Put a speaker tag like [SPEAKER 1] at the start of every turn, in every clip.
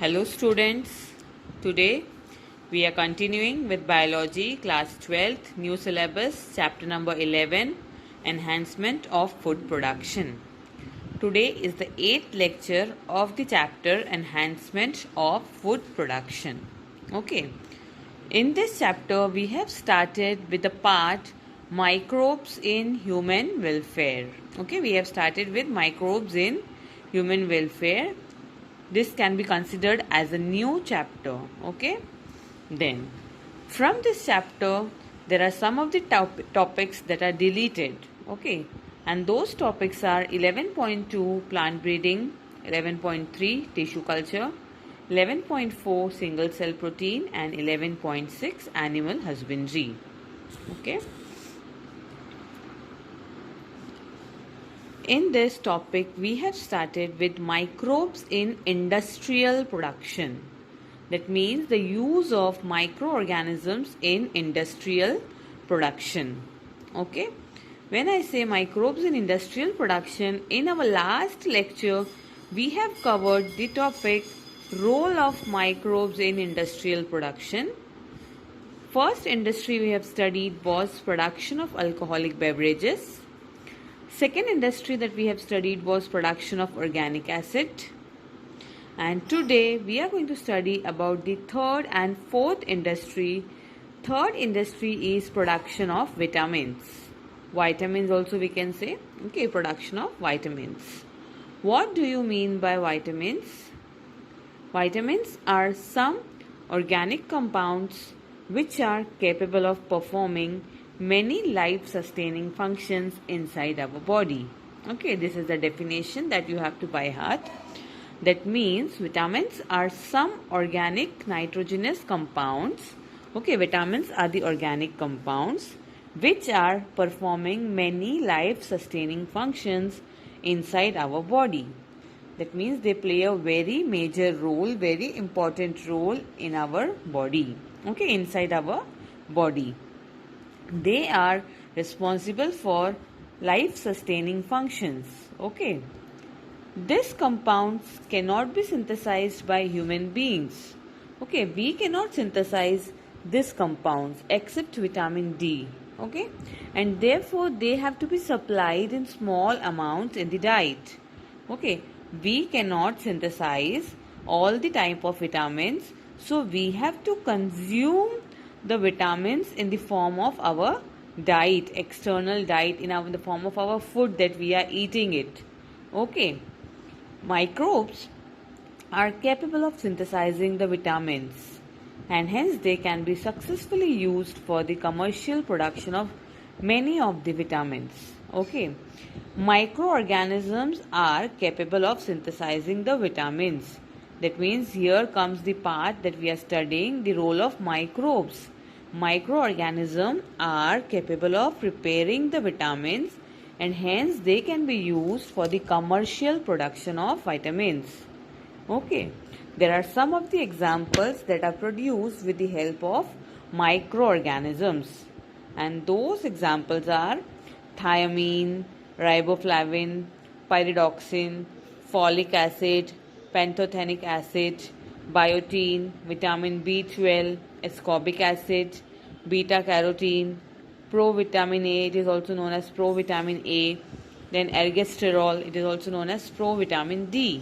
[SPEAKER 1] Hello students, today we are continuing with biology class 12th new syllabus chapter number 11 enhancement of food production. Today is the 8th lecture of the chapter enhancement of food production. Okay, in this chapter we have started with the part microbes in human welfare. Okay, we have started with microbes in human welfare. This can be considered as a new chapter. Okay, then from this chapter there are some of the topics that are deleted. Okay, and those topics are 11.2 plant breeding, 11.3 tissue culture, 11.4 single cell protein, and 11.6 animal husbandry. Okay, in this topic, we have started with microbes in industrial production. That means the use of microorganisms in industrial production. Okay. When I say microbes in industrial production, in our last lecture, we have covered the topic role of microbes in industrial production. First industry we have studied was production of alcoholic beverages. Second industry that we have studied was production of organic acid. And today we are going to study about the third and fourth industry. Third industry is production of vitamins. Vitamins also we can say. Okay, production of vitamins. What do you mean by vitamins? Vitamins are some organic compounds which are capable of performing many life-sustaining functions inside our body. Okay, this is the definition that you have to by heart. That means vitamins are some organic nitrogenous compounds. Okay, vitamins are the organic compounds which are performing many life-sustaining functions inside our body. That means they play a very major role, very important role in our body. Okay, inside our body. They are responsible for life-sustaining functions. Okay. These compounds cannot be synthesized by human beings. Okay, we cannot synthesize these compounds except vitamin D. Okay, and therefore they have to be supplied in small amounts in the diet. Okay, we cannot synthesize all the type of vitamins, so we have to consume the vitamins in the form of our diet, external diet, in the form of our food that we are eating it. Okay, microbes are capable of synthesizing the vitamins and hence they can be successfully used for the commercial production of many of the vitamins. Okay, microorganisms are capable of synthesizing the vitamins. That means here comes the part that we are studying, the role of microbes. Microorganisms are capable of preparing the vitamins and hence they can be used for the commercial production of vitamins. Okay, there are some of the examples that are produced with the help of microorganisms, and those examples are thiamine, riboflavin, pyridoxine, folic acid, pantothenic acid, biotin, vitamin B12, ascorbic acid, beta carotene, provitamin A, it is also known as provitamin A, then ergosterol, it is also known as provitamin D.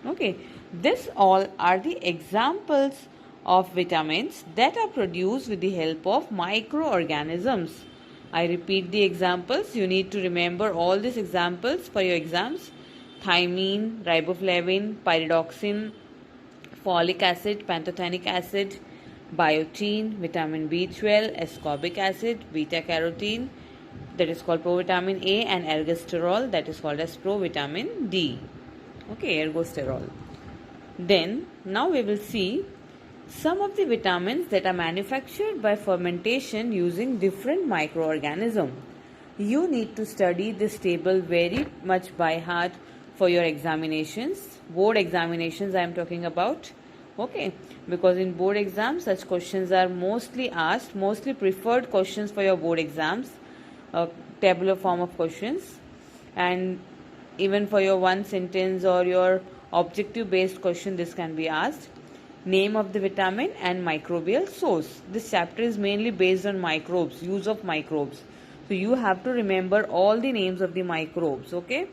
[SPEAKER 1] Okay, this all are the examples of vitamins that are produced with the help of microorganisms. I repeat the examples. You need to remember all these examples for your exams. Thiamine, riboflavin, pyridoxine, folic acid, pantothenic acid, biotin, vitamin B12, ascorbic acid, beta carotene, that is called provitamin A, and ergosterol, that is called as provitamin D. Okay, ergosterol. Then now we will see some of the vitamins that are manufactured by fermentation using different microorganisms. You need to study this table very much by heart for your examinations, board examinations I am talking about. Okay, because in board exams such questions are mostly asked, mostly preferred questions for your board exams, tabular form of questions, and even for your one sentence or your objective based question this can be asked. name of the vitamin and microbial source. This chapter is mainly based on microbes, use of microbes. So you have to remember all the names of the microbes, okay?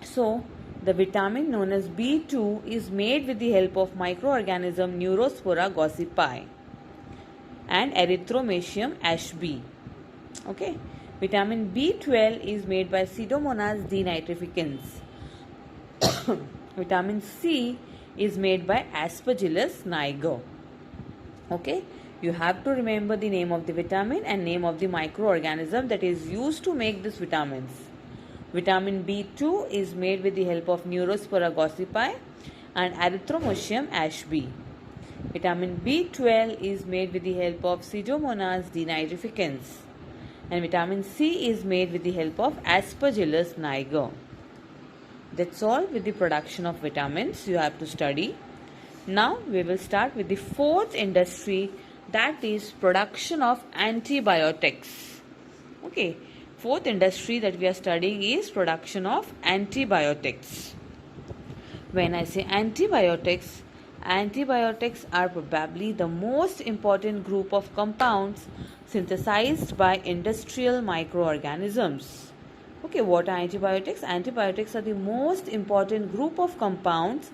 [SPEAKER 1] So the vitamin known as B2 is made with the help of microorganism Neurospora gossypi and Erythromycin ashby. Okay, vitamin B12 is made by Pseudomonas denitrificans. Vitamin C is made by Aspergillus niger. Okay, you have to remember the name of the vitamin and name of the microorganism that is used to make these vitamins. Vitamin B2 is made with the help of Neurospora gossypi and Erythromycin ashby. Vitamin B12 is made with the help of Pseudomonas denitrificans. And vitamin C is made with the help of Aspergillus niger. That's all with the production of vitamins you have to study. Now we will start with the fourth industry, that is production of antibiotics. Okay, fourth industry that we are studying is production of antibiotics. When I say antibiotics, antibiotics are probably the most important group of compounds synthesized by industrial microorganisms. Okay, what are antibiotics? Antibiotics are the most important group of compounds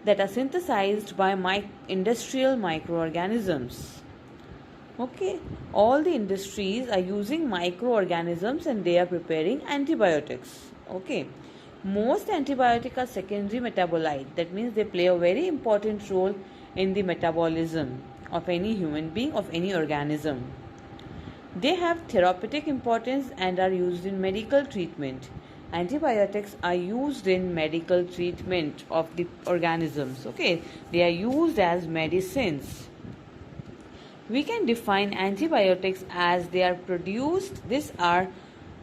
[SPEAKER 1] that are synthesized by industrial microorganisms. Okay, all the industries are using microorganisms and they are preparing antibiotics. Okay, most antibiotics are secondary metabolite. That means they play a very important role in the metabolism of any human being, of any organism. They have therapeutic importance and are used in medical treatment. Antibiotics are used in medical treatment of the organisms. Okay, they are used as medicines. We can define antibiotics as they are produced. These are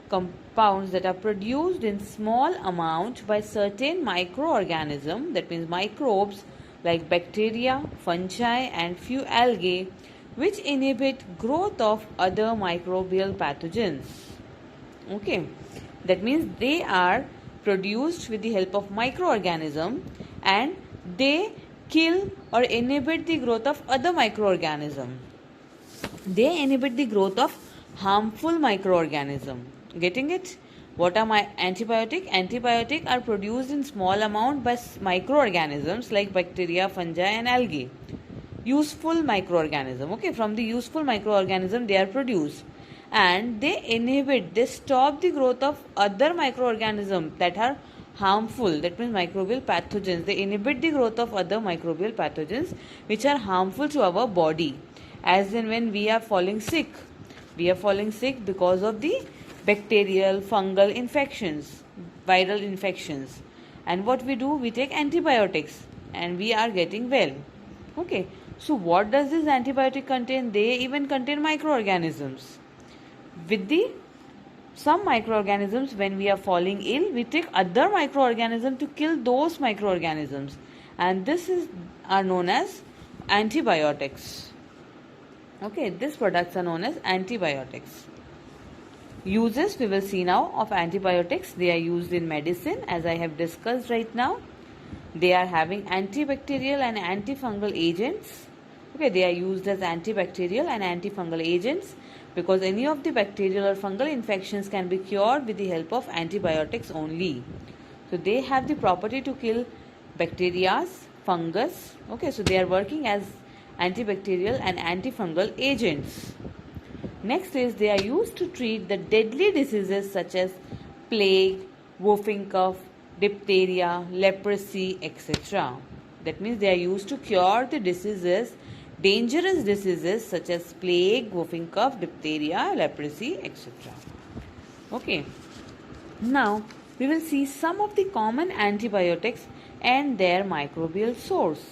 [SPEAKER 1] compounds that are produced in small amount by certain microorganisms, that means microbes like bacteria, fungi and few algae, which inhibit growth of other microbial pathogens. Okay, that means they are produced with the help of microorganism and they kill or inhibit the growth of other microorganism. They inhibit the growth of harmful microorganism. Getting it? What are my antibiotic? Antibiotic are produced in small amount by microorganisms like bacteria, fungi and algae. Useful microorganism. Okay, from the useful microorganism they are produced and they stop the growth of other microorganisms that are harmful, that means microbial pathogens. They inhibit the growth of other microbial pathogens which are harmful to our body. As in when we are falling sick because of the bacterial, fungal infections, viral infections, and what we do, we take antibiotics and we are getting well. Okay, so what does this antibiotic contain? They even contain microorganisms. With some microorganisms, when we are falling ill, we take other microorganisms to kill those microorganisms, and are known as antibiotics. Okay, these products are known as antibiotics. Uses we will see now of antibiotics. They are used in medicine, as I have discussed right now. They are having antibacterial and antifungal agents. Okay, they are used as antibacterial and antifungal agents because any of the bacterial or fungal infections can be cured with the help of antibiotics only. So they have the property to kill bacteria, fungus. Okay, so they are working as antibacterial and antifungal agents. Next is they are used to treat the deadly diseases such as plague, whooping cough, diphtheria, leprosy, etc. That means they are used to cure the diseases, dangerous diseases such as plague, whooping cough, diphtheria, leprosy, etc. Okay. Now we will see some of the common antibiotics and their microbial source.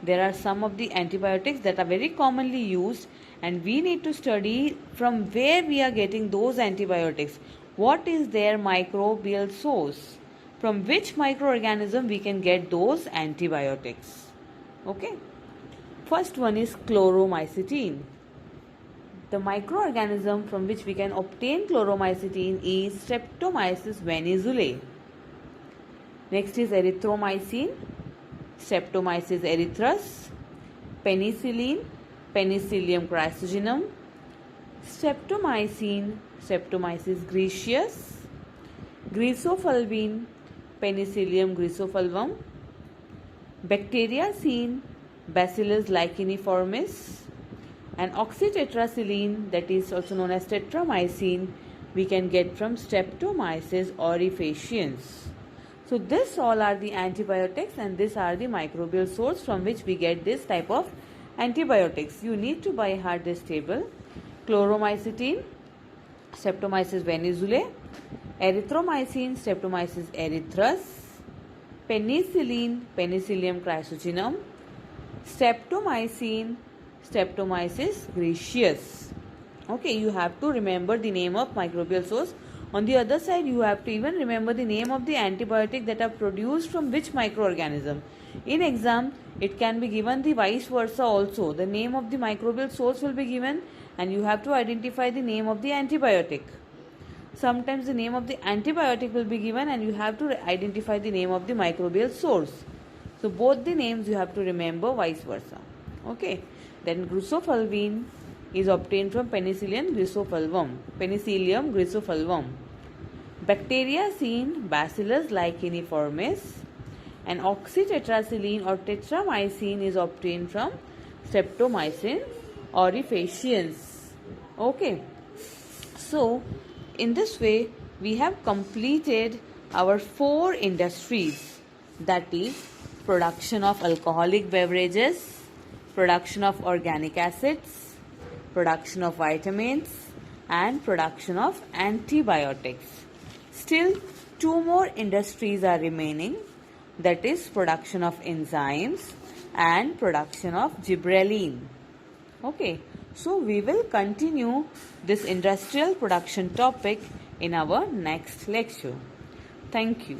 [SPEAKER 1] There are some of the antibiotics that are very commonly used and we need to study from where we are getting those antibiotics. What is their microbial source? From which microorganism we can get those antibiotics? Okay. First one is chloromycetin. The microorganism from which we can obtain chloromycetin is Streptomyces venezuelae. Next is erythromycin, Streptomyces erythrus, penicillin, Penicillium chrysogenum, streptomycin, Streptomyces gracious, Grisofulvine, Penicillium grisofulvum, Bacteriacin, Bacillus licheniformis, and oxytetracycline, that is also known as tetramycin, we can get from Streptomyces aurifaciens. So this all are the antibiotics, and these are the microbial source from which we get this type of antibiotics. You need to by heart this table. Chloromycetin, Streptomyces venezuelae, erythromycin, Streptomyces erythrus, penicillin, Penicillium chrysogenum, streptomycin, Streptomyces gracious. Okay, you have to remember the name of microbial source. On the other side, you have to even remember the name of the antibiotic that are produced from which microorganism. In exam, it can be given the vice versa also. The name of the microbial source will be given and you have to identify the name of the antibiotic. Sometimes the name of the antibiotic will be given and you have to identify the name of the microbial source. So both the names you have to remember, vice versa. Okay. Then Grisofulvine is obtained from Penicillium grisofulvum. Bacteriacin, Bacillus licheniformis, and oxytetracycline or tetramycin is obtained from Streptomyces aurifaciens. Okay. So in this way we have completed our 4 industries, that is production of alcoholic beverages, production of organic acids, production of vitamins, and production of antibiotics. Still 2 more industries are remaining, that is production of enzymes and production of gibberellin. Okay, so we will continue this industrial production topic in our next lecture. Thank you.